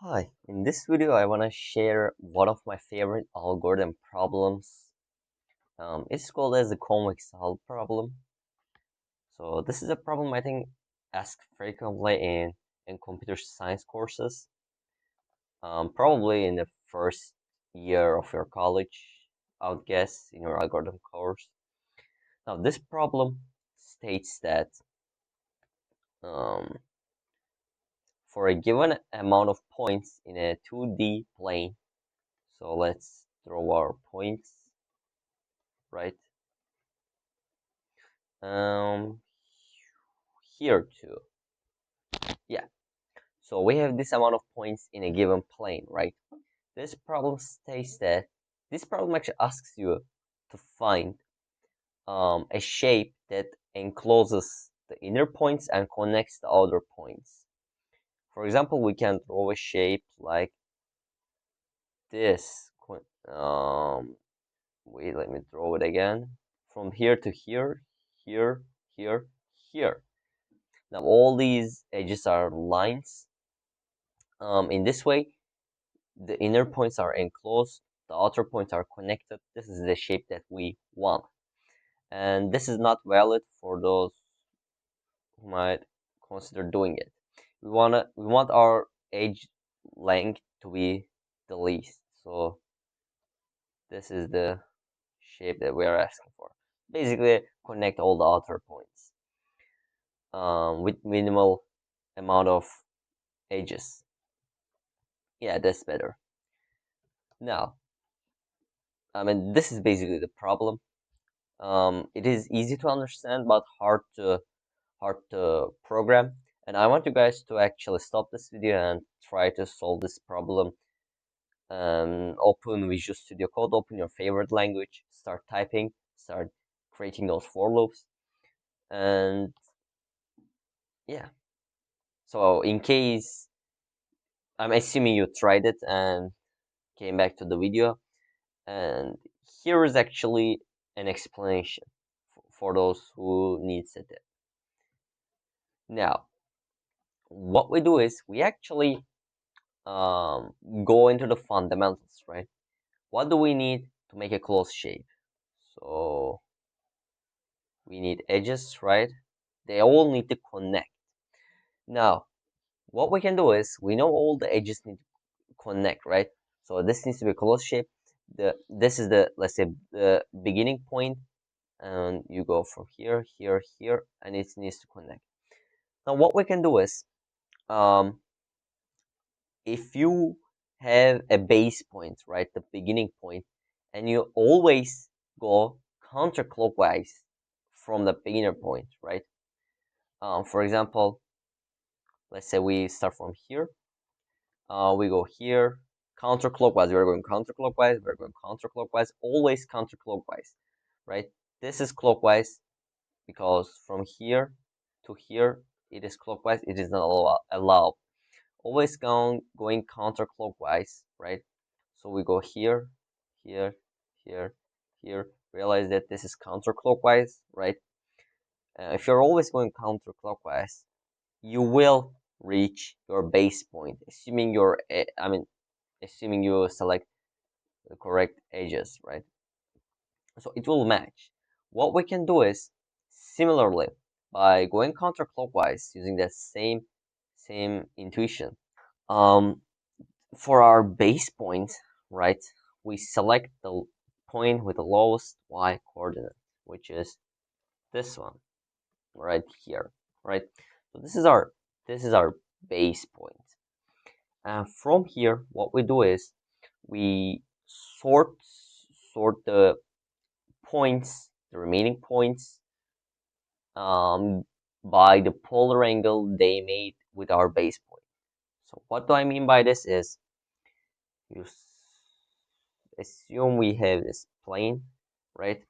Hi, in this video I want to share one of my favorite algorithm problems. It's called as the Convex Hull problem. So this is a problem I think asked frequently in computer science courses, probably in the first year of your college, I would guess, in your algorithm course. Now this problem states that um, for a given amount of points in a 2D plane, so let's draw our points, right? Um, Here too. Yeah. So we have this amount of points in a given plane, right? This problem states that this problem actually asks you to find a shape that encloses the inner points and connects the outer points. For example, we can draw a shape like this. Wait, let me draw it again. From here to here, here, here, here. Now all these edges are lines. In this way, the inner points are enclosed, the outer points are connected. This is the shape that we want. And this is not valid for those who might consider doing it. We want our edge length to be the least. So this is the shape that we are asking for. Basically, connect all the outer points with minimal amount of edges. Yeah, that's better. Now, I mean, this is basically the problem. It is easy to understand, but hard to program. And I want you guys to actually stop this video and try to solve this problem. Open Visual Studio Code, open your favorite language, start typing, start creating those for loops, and yeah. So in case I'm assuming you tried it and came back to the video, and here is actually an explanation for those who needs it. Now, what we do is we actually go into the fundamentals, right? What do we need to make a closed shape? So we need edges, right? They all need to connect. Now, what we can do is we know all the edges need to connect, right? So this needs to be a closed shape. This is the, let's say, the beginning point, and you go from here, here, here, and it needs to connect. Now, what we can do is um, if you have a base point, right, the beginning point, and you always go counterclockwise from the beginner point, right? For example, let's say we start from here, we go here, counterclockwise, we're going counterclockwise, we're going counterclockwise, always counterclockwise, right? This is clockwise because from here to here, it is clockwise, it is not allowed. Always going counterclockwise, right? So we go here, here, here, here. Realize that this is counterclockwise, right? If you're always going counterclockwise, you will reach your base point, assuming assuming you select the correct edges, right? So it will match. What we can do is similarly by going counterclockwise using that same intuition. Um, for our base point, right, we select the point with the lowest y coordinate, which is this one right here, right? So this is our base point. And from here, what we do is we sort sort the points, the remaining points, um, by the polar angle they made with our base point. So what do I mean by this is you assume we have this plane, right?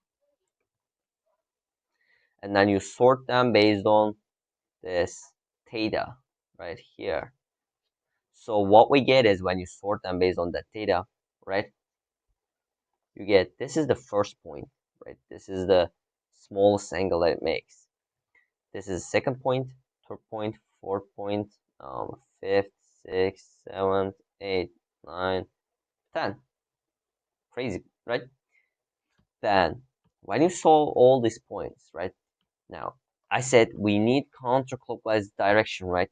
And then you sort them based on this theta right here. So what we get is when you sort them based on the theta, right? You get this is the first point, right? This is the smallest angle that it makes. This is second point, third point, fourth point, fifth, sixth, seventh, 8, 9, 10. Crazy, right? Then when you solve all these points, right? Now, I said we need counterclockwise direction, right?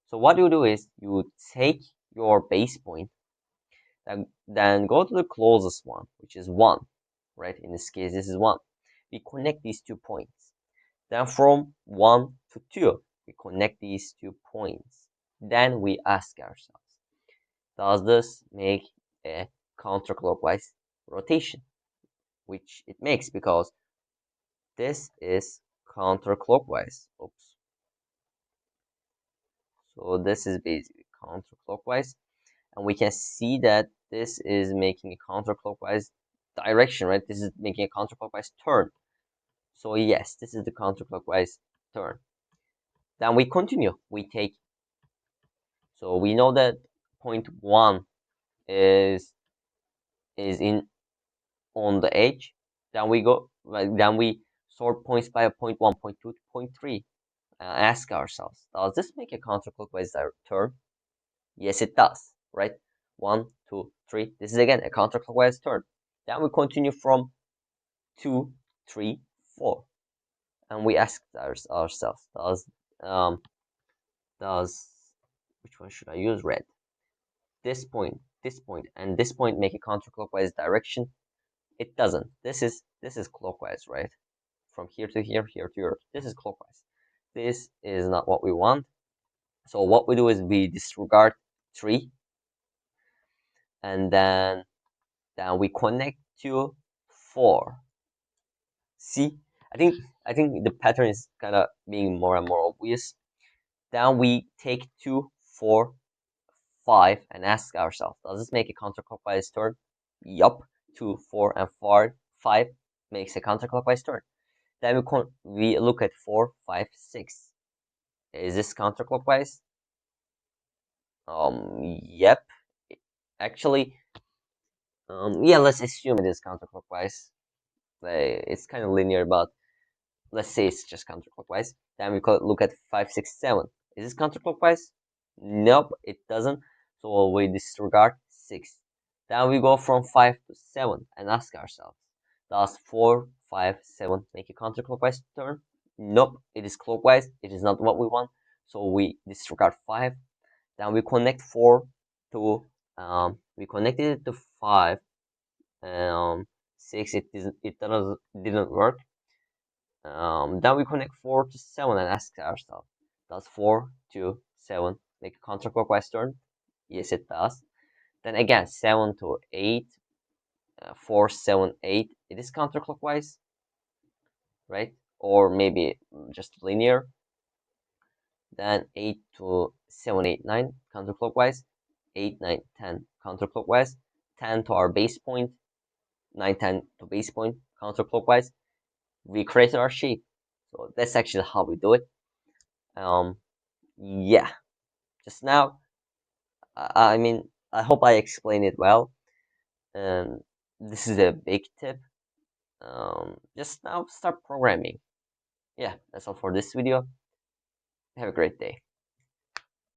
So what you do is you take your base point, then go to the closest one, which is 1, right? In this case, this is 1. We connect these 2 points. Then from 1 to 2, we connect these 2 points. Then we ask ourselves, does this make a counterclockwise rotation? Which it makes because this is counterclockwise. Oops. So this is basically counterclockwise. And we can see that this is making a counterclockwise direction, right? This is making a counterclockwise turn. So yes, this is the counterclockwise turn. Then we continue. We take, so we know that point 1 is in on the edge. Then we go, then we sort points by point 1, point 2, point 3. Ask ourselves, does this make a counterclockwise turn? Yes, it does, right? 1, 2, 3. This is again a counterclockwise turn. Then we continue from 2, 3, 4, and we ask ourselves, um does which one should I use? Red. This point, and this point make a counterclockwise direction? It doesn't. This is clockwise, right? From here to here, here to here. This is clockwise. This is not what we want. So what we do is we disregard 3, and then we connect to 4. See, I think the pattern is kind of being more and more obvious. Then we take 2, 4, 5 and ask ourselves, does this make a counterclockwise turn? Yup. 2, 4, and 5 makes a counterclockwise turn. Then we look at 4, 5, 6. Is this counterclockwise? Yep. Actually, yeah, let's assume it is counterclockwise. It's kind of linear, but let's say it's just counterclockwise. Then we could look at 5, 6, 7. Is this counterclockwise? Nope, it doesn't. So we disregard 6. Then we go from 5 to 7 and ask ourselves, does 4, 5, 7 make a counterclockwise turn? Nope, it is clockwise. It is not what we want. So we disregard 5. Then we connect 4 to, we connected it to 5. 6, it didn't work. Then we connect 4 to 7 and ask ourselves, does 4 to 7 make a counterclockwise turn? Yes, it does. Then again, 7 to 8, 4, 7, 8, it is counterclockwise, right? Or maybe just linear. Then 8 to 7, 8, 9, counterclockwise. 8, 9, 10, counterclockwise. 10 to our base point. 9, 10 to base point, counterclockwise. We created our shape. So that's actually how we do it. Yeah, just now, I mean, I hope I explained it well. And this is a big tip. Just now start programming. Yeah, that's all for this video. Have a great day.